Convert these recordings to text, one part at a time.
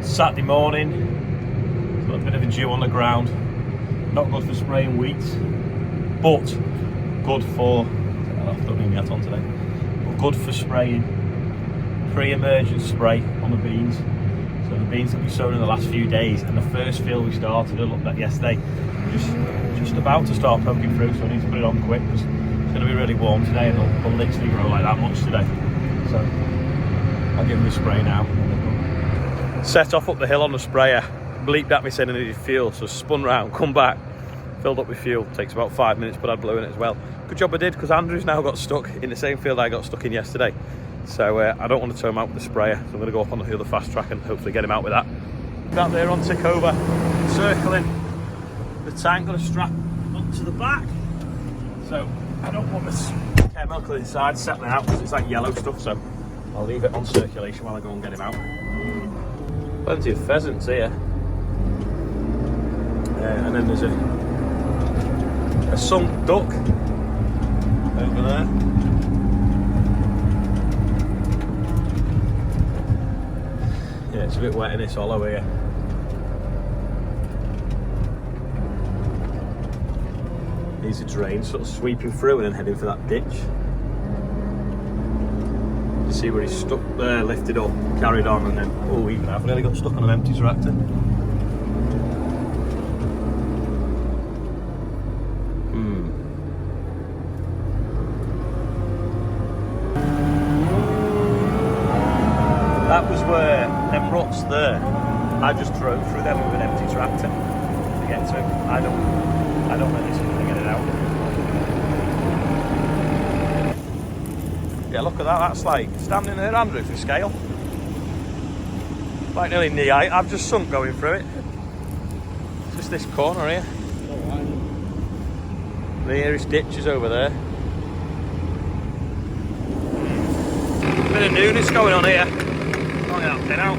Saturday morning, got a bit of a dew on the ground. Not good for spraying weeds, but good for, I've got my hat on today, but good for spraying pre-emergent spray on the beans. So the beans that we sown in the last few days, and the first field we started, I looked at yesterday, just about to start poking through, so I need to put it on quick because it's going to be really warm today and they'll literally grow like that much today. So I'll give them a spray now. Set off up the hill on the sprayer, bleeped at me saying I needed fuel, so spun round, come back, filled up with fuel. Takes about 5 minutes, but I blew in it as well. Good job I did, because Andrew's now got stuck in the same field I got stuck in yesterday. So I don't want to tow him out with the sprayer, so I'm going to go up on the other fast track and hopefully get him out with that. Back there on tick over, circling the tank, got a strap onto the back. So I don't want this chemical inside settling out because it's like yellow stuff, so I'll leave it on circulation while I go and get him out. Plenty of pheasants here. And then there's a sunk duck over there. Yeah, it's a bit wet in this hollow here. These are drains sort of sweeping through and then heading for that ditch. You see where he's stuck there, lifted up, carried on, and then, oh, even I've nearly got stuck on an empty tractor. That was where them ruts there, I just drove through them with an empty tractor to get to him. I don't let this going to get it out. Yeah, look at that, that's like standing there, Andrew, for scale. Like nearly knee height. I've just sunk going through it. Just this corner here. The nearest ditch is over there. Bit of newness going on here. Can't get that pin out.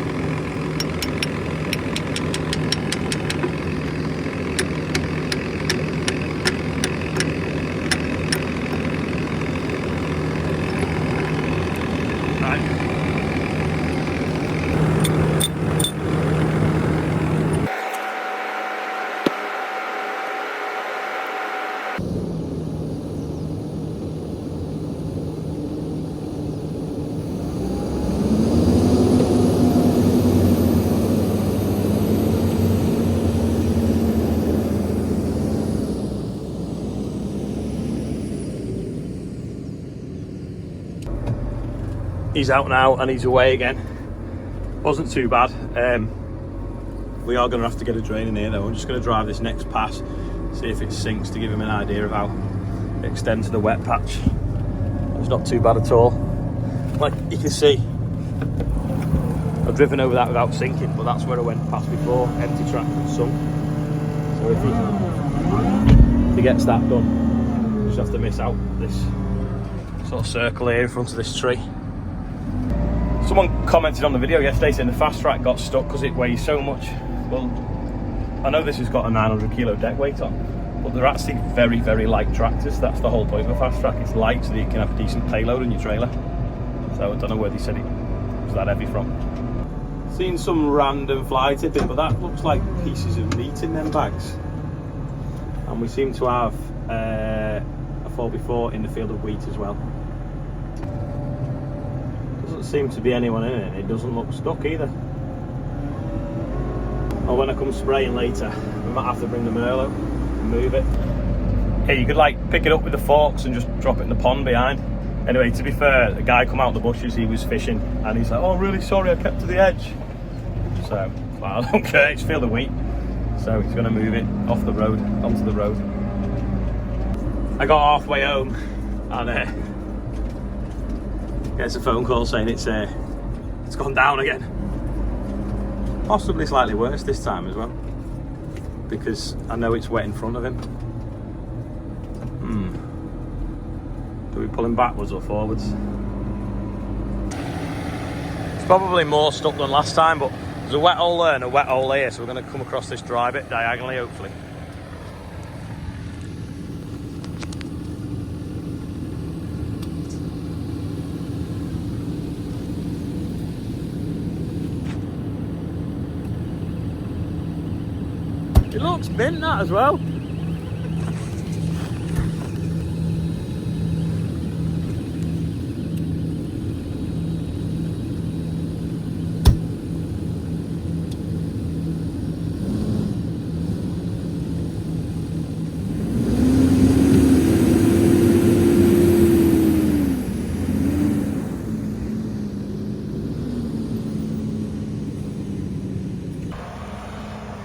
He's out now and he's away again. Wasn't too bad. We are going to have to get a drain in here though. I'm just going to drive this next pass, see if it sinks, to give him an idea of how it extends to the wet patch. It's not too bad at all. Like you can see, I've driven over that without sinking, but that's where I went past before, empty track and sunk. So if he gets that done, you just have to miss out this sort of circle here in front of this tree. Someone commented on the video yesterday saying the fast track got stuck because it weighs so much. Well, I know this has got a 900 kilo deck weight on, but they're actually very, very light tractors. That's the whole point of a fast track. It's light so that you can have a decent payload in your trailer. So I don't know where they said it was that heavy from. Seen some random fly tipping, but that looks like pieces of meat in them bags. And we seem to have a 4x4 in the field of wheat as well. Doesn't seem to be anyone in it. It doesn't look stuck either. Or when I come spraying later, we might have to bring the Merlot and move it. Yeah, you could like pick it up with the forks and just drop it in the pond behind. Anyway, to be fair, the guy come out the bushes, he was fishing, and he's like, "Oh, really sorry, I kept to the edge." So, well, I don't care, it's field of wheat. So he's going to move it off the road, onto the road. I got halfway home, and gets a phone call saying it's gone down again. Possibly slightly worse this time as well, because I know it's wet in front of him. Do we pull him backwards or forwards? It's probably more stuck than last time, but there's a wet hole there and a wet hole here, so we're going to come across this dry bit diagonally, hopefully. It looks mint, that as well.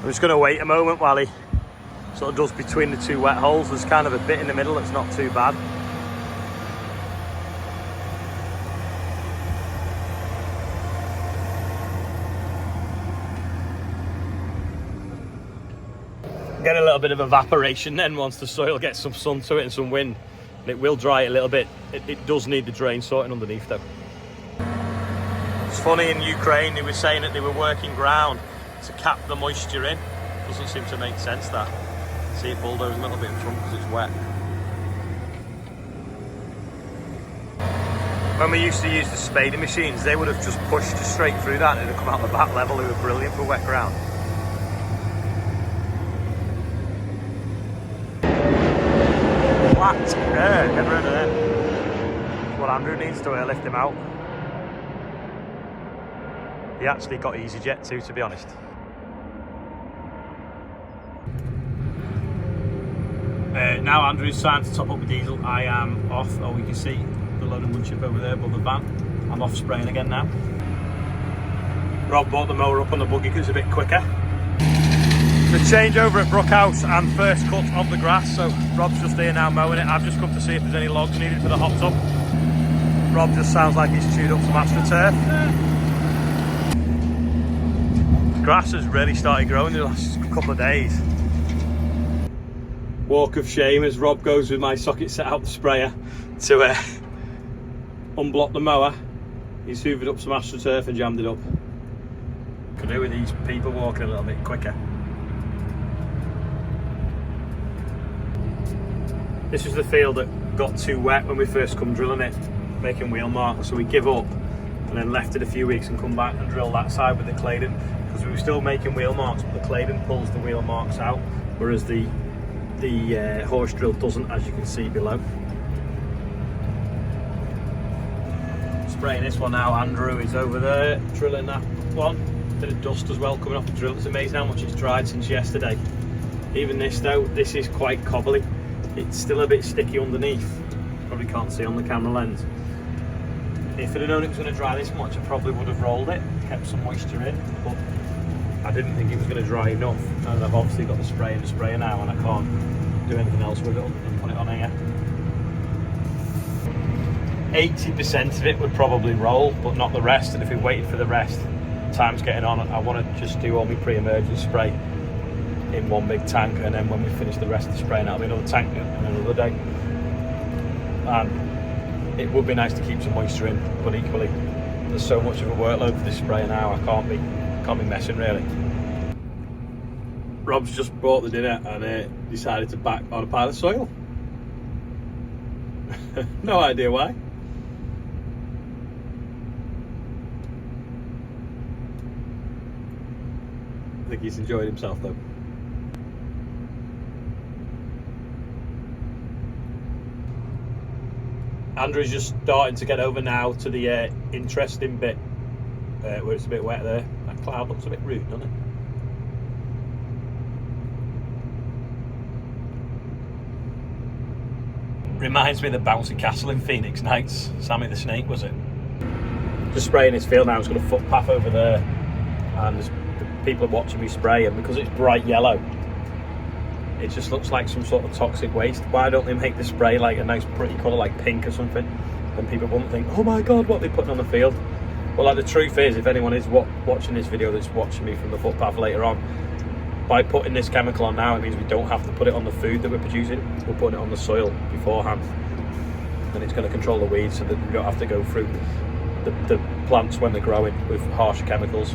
I'm just going to wait a moment while he sort of does between the two wet holes. There's kind of a bit in the middle that's not too bad. Get a little bit of evaporation then once the soil gets some sun to it and some wind. And it will dry it a little bit. It does need the drain sorting underneath though. It's funny, in Ukraine they were saying that they were working ground to cap the moisture in. Doesn't seem to make sense, that. See it bulldoze a little bit in front because it's wet. When we used to use the spading machines, they would have just pushed straight through that and it would come out the back level. They were brilliant for wet ground. Flat. Yeah, never heard of that. That's what Andrew needs to lift him out. He actually got EasyJet too, to be honest. Now Andrew's starting to top up with diesel. I am off. Oh, we can see the loading wood chip over there above the van. I'm off spraying again now. Rob brought the mower up on the buggy because it's a bit quicker. The changeover at Brookhouse and first cut of the grass. So Rob's just here now mowing it. I've just come to see if there's any logs needed for the hot tub. Rob just sounds like he's chewed up some AstroTurf. Grass has really started growing in the last couple of days. Walk of shame as Rob goes with my socket set out the sprayer to unblock the mower. He's hoovered up some AstroTurf and jammed it up. Could do with these people walking a little bit quicker. This is the field that got too wet when we first come drilling it, making wheel marks, so we give up and then left it a few weeks and come back and drill that side with the Claydon, because we were still making wheel marks, but the Claydon pulls the wheel marks out, whereas the horse drill doesn't, as you can see below. Spraying this one now. Andrew is over there drilling that one. Bit of dust as well coming off the drill. It's amazing how much it's dried since yesterday. Even this though, this is quite cobbly. It's still a bit sticky underneath. Probably can't see on the camera lens. If I'd have known it was going to dry this much, I probably would have rolled it, kept some moisture in, but I didn't think it was going to dry enough. And I've obviously got the spray and the sprayer now, and I can't do anything else with it and put it on here. 80% of it would probably roll, but not the rest. And if we waited for the rest, time's getting on. I want to just do all my pre-emergent spray in one big tank, and then when we finish the rest of the spraying, that'll be another tank and another day. And it would be nice to keep some moisture in, but equally, there's so much of a workload for this sprayer now. I can't be messing really. Rob's just bought the dinner and decided to back on a pile of soil. No idea why. I think he's enjoyed himself though. Andrew's just starting to get over now to the interesting bit where it's a bit wet there. That cloud looks a bit rude, doesn't it? Reminds me of the bouncy castle in Phoenix Nights. Sammy the Snake, was it? Just spraying this field now. It's got a footpath over there, and there's people are watching me spray, and because it's bright yellow, it just looks like some sort of toxic waste. Why don't they make the spray like a nice pretty colour like pink or something? Then people wouldn't think, oh my god, what are they putting on the field? Well, like, the truth is, if anyone is watching this video that's watching me from the footpath later on, by putting this chemical on now, it means we don't have to put it on the food that we're producing. We're putting it on the soil beforehand, and it's going to control the weeds so that we don't have to go through the plants when they're growing with harsh chemicals.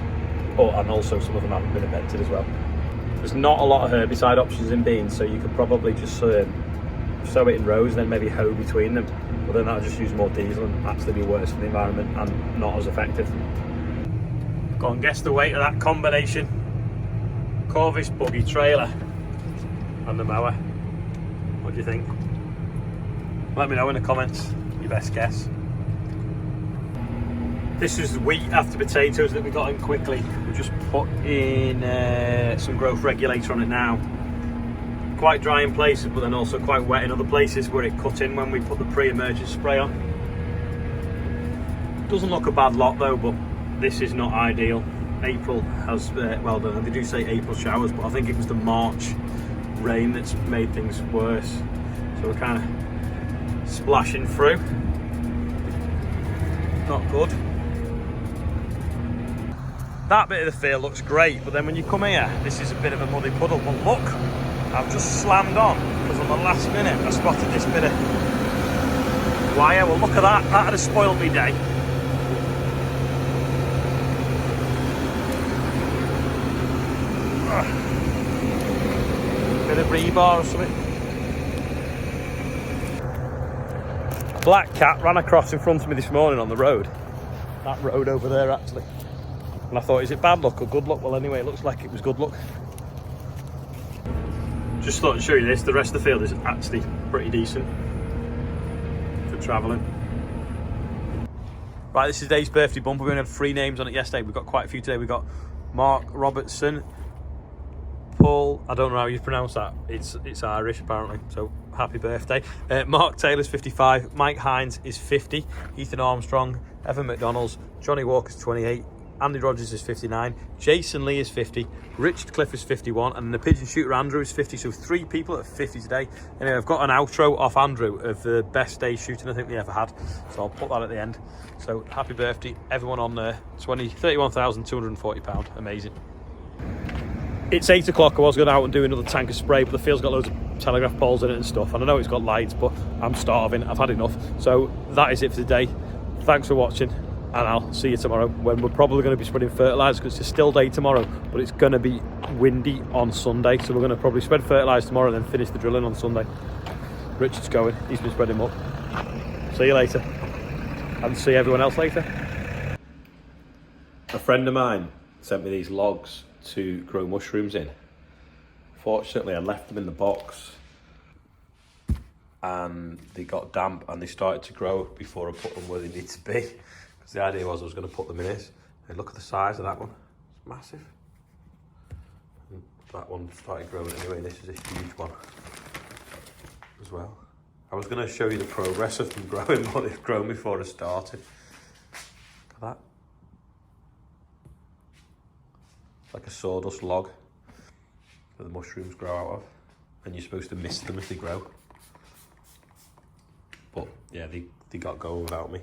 And also some of them haven't been invented as well. There's not a lot of herbicide options in beans, so you could probably just sow it in rows and then maybe hoe between them, but then that'll just use more diesel and actually be worse for the environment and not as effective. Go and guess the weight of that combination Corvus buggy trailer. and the mower. What do you think? Let me know in the comments your best guess. This is wheat after potatoes that we got in quickly. We just put in some growth regulator on it now. Quite dry in places, but then also quite wet in other places where it cut in when we put the pre-emergent spray on. Doesn't look a bad lot though, but this is not ideal. April has, well, they do say April showers, but I think it was the March rain that's made things worse. So we're kind of splashing through. Not good. That bit of the field looks great, but then when you come here, this is a bit of a muddy puddle. But look, I've just slammed on because on the last minute I spotted this bit of wire. Well, look at that. That would have spoiled me day. Bit of rebar or something. A black cat ran across in front of me this morning on the road. That road over there, actually. And I thought, is it bad luck or good luck? Well, anyway, it looks like it was good luck. Just thought I'd show you this. The rest of the field is actually pretty decent for travelling. Right, this is Dave's birthday bumper. We only had 3 names on it yesterday. We've got quite a few today. We've got Mark Robertson, Paul, I don't know how you pronounce that. It's Irish apparently, so happy birthday. Mark Taylor's 55, Mike Hines is 50, Ethan Armstrong, Evan McDonald's, Johnny Walker's 28, Andy Rogers is 59, Jason Lee is 50, Richard Cliff is 51, and the pigeon shooter Andrew is 50. So 3 people at 50 today. Anyway, I've got an outro off Andrew of the best day shooting I think we ever had, so I'll put that at the end. So happy birthday everyone on there. £31,240, amazing. It's 8 o'clock. I was going out and do another tank of spray, but the field's got loads of telegraph poles in it and stuff, and I know it's got lights, but I'm starving. I've had enough. So that is it for today. Thanks for watching, and I'll see you tomorrow when we're probably going to be spreading fertiliser, because it's a still day tomorrow, but it's going to be windy on Sunday, so we're going to probably spread fertiliser tomorrow and then finish the drilling on Sunday. Richard's going. He's been spreading them up. See you later, and see everyone else later. A friend of mine sent me these logs to grow mushrooms in. Fortunately, I left them in the box and they got damp and they started to grow before I put them where they need to be. Because the idea was I was going to put them in this. And look at the size of that one. It's massive. And that one started growing anyway. This is a huge one as well. I was going to show you the progress of them growing, but they've grown before I started. Look at that. Like a sawdust log that the mushrooms grow out of, and you're supposed to mist them if they grow. But yeah, they got going without me.